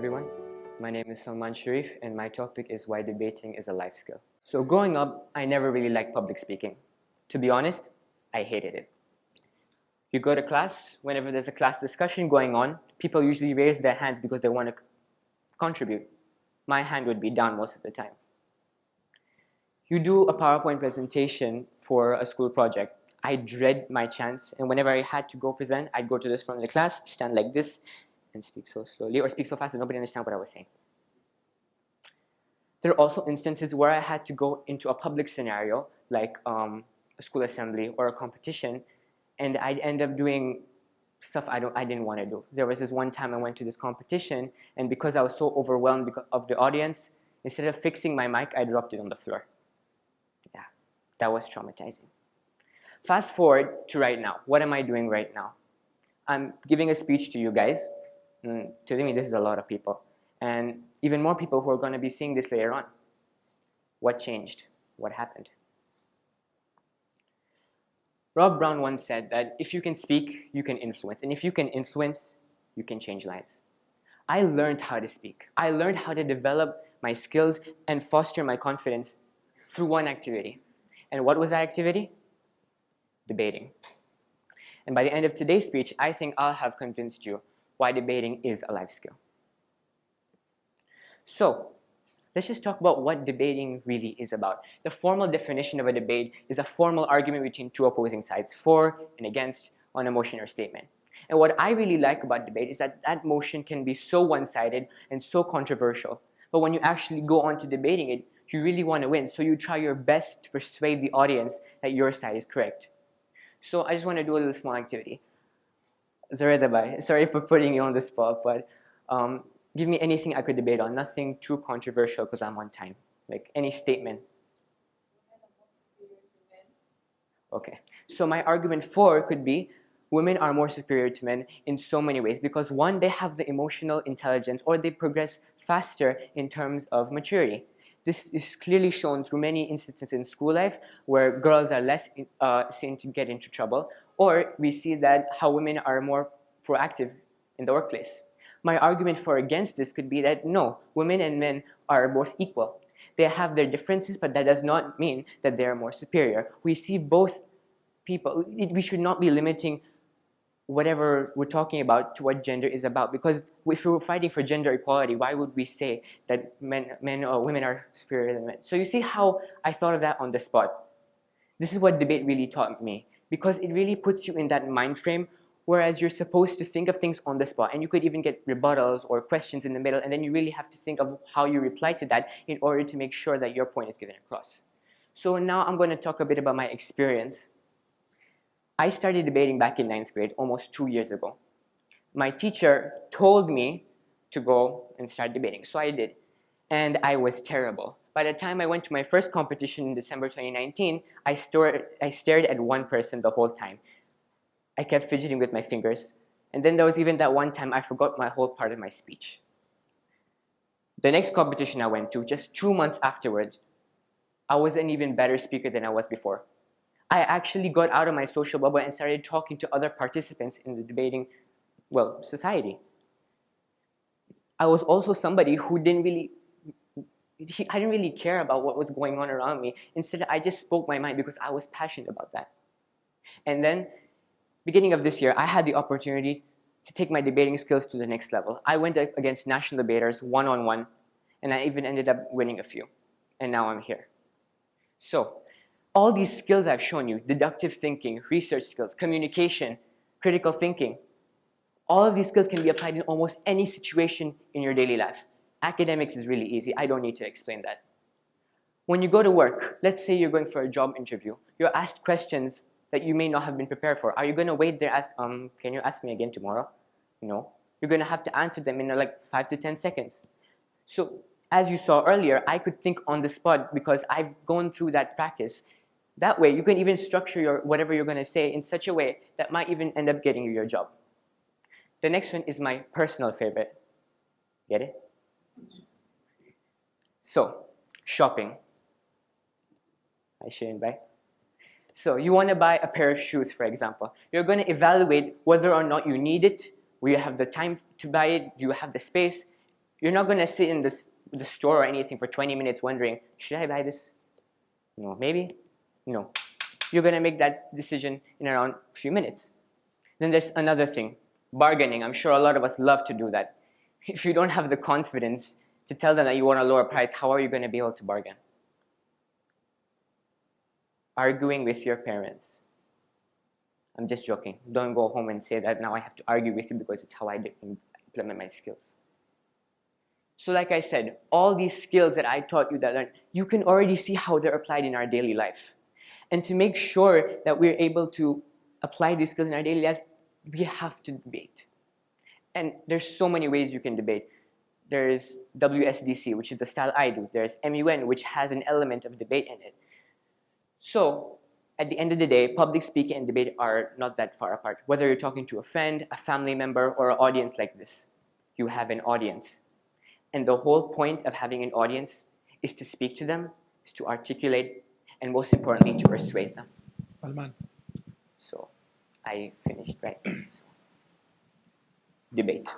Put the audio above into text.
everyone. My name is Salmaan Shariff and my topic is why debating is a life skill. So growing up, I never really liked public speaking. To be honest, I hated it. You go to class, whenever there's a class discussion going on, people usually raise their hands because they want to contribute. My hand would be down most of the time. You do a PowerPoint presentation for a school project. I dread my chance, and whenever I had to go present, I'd go to this front of the class, stand like this, and speak so slowly, or speak so fast that nobody understands what I was saying. There are also instances where I had to go into a public scenario, like a school assembly or a competition, and I'd end up doing stuff I didn't want to do. There was this one time I went to this competition, and because I was so overwhelmed of the audience, instead of fixing my mic, I dropped it on the floor. Yeah, that was traumatizing. Fast forward to right now. What am I doing right now? I'm giving a speech to you guys. To me, this is a lot of people. And even more people who are going to be seeing this later on. What changed? What happened? Rob Brown once said that if you can speak, you can influence. And if you can influence, you can change lives. I learned how to speak. I learned how to develop my skills and foster my confidence through one activity. And what was that activity? Debating. And by the end of today's speech, I think I'll have convinced you why debating is a life skill. So, let's just talk about what debating really is about. The formal definition of a debate is a formal argument between two opposing sides, for and against, on a motion or statement. And what I really like about debate is that that motion can be so one-sided and so controversial. But when you actually go on to debating it, you really want to win, so you try your best to persuade the audience that your side is correct. So I just want to do a little small activity. Sorry for putting you on the spot, but give me anything I could debate on. Nothing too controversial because I'm on time. Like any statement. Okay. So my argument for could be women are more superior to men in so many ways because one, they have the emotional intelligence or they progress faster in terms of maturity. This is clearly shown through many instances in school life where girls are less seen to get into trouble, or we see that how women are more proactive in the workplace. My argument for against this could be that no, women and men are both equal. They have their differences, but that does not mean that they are more superior. We see both people. We should not be limiting whatever we're talking about to what gender is about, because if we were fighting for gender equality, why would we say that men or women are superior than men? So you see how I thought of that on the spot. This is what debate really taught me, because it really puts you in that mind frame, whereas you're supposed to think of things on the spot, and you could even get rebuttals or questions in the middle, and then you really have to think of how you reply to that in order to make sure that your point is given across. So now I'm going to talk a bit about my experience. I started debating back in 9th grade, almost 2 years ago. My teacher told me to go and start debating, so I did. And I was terrible. By the time I went to my first competition in December 2019, I stared at one person the whole time. I kept fidgeting with my fingers. And then there was even that one time I forgot my whole part of my speech. The next competition I went to, just 2 months afterwards, I was an even better speaker than I was before. I actually got out of my social bubble and started talking to other participants in the debating, society. I was also somebody who I didn't really care about what was going on around me. Instead, I just spoke my mind because I was passionate about that. And then, beginning of this year, I had the opportunity to take my debating skills to the next level. I went against national debaters one-on-one, and I even ended up winning a few. And now I'm here. So, all these skills I've shown you, deductive thinking, research skills, communication, critical thinking, all of these skills can be applied in almost any situation in your daily life. Academics is really easy. I don't need to explain that. When you go to work, let's say you're going for a job interview, you're asked questions that you may not have been prepared for. Are you going to wait there, can you ask me again tomorrow? No. You're going to have to answer them in like 5 to 10 seconds. So, as you saw earlier, I could think on the spot because I've gone through that practice. That way, you can even structure whatever you're going to say in such a way that might even end up getting you your job. The next one is my personal favorite. Get it? So, shopping. I shouldn't buy. So, you want to buy a pair of shoes, for example. You're going to evaluate whether or not you need it, will you have the time to buy it, do you have the space. You're not going to sit in the store or anything for 20 minutes wondering, should I buy this? No. Maybe? No. You're going to make that decision in around a few minutes. Then there's another thing, bargaining. I'm sure a lot of us love to do that. If you don't have the confidence to tell them that you want a lower price, how are you going to be able to bargain? Arguing with your parents. I'm just joking. Don't go home and say that now I have to argue with you because it's how I implement my skills. So like I said, all these skills that I taught you that you can already see how they're applied in our daily life. And to make sure that we're able to apply these skills in our daily lives, we have to debate. And there's so many ways you can debate. There's WSDC, which is the style I do. There's MUN, which has an element of debate in it. So at the end of the day, public speaking and debate are not that far apart. Whether you're talking to a friend, a family member, or an audience like this, you have an audience. And the whole point of having an audience is to speak to them, is to articulate, and most importantly, to persuade them. Salmaan. So I finished, right? So, debate.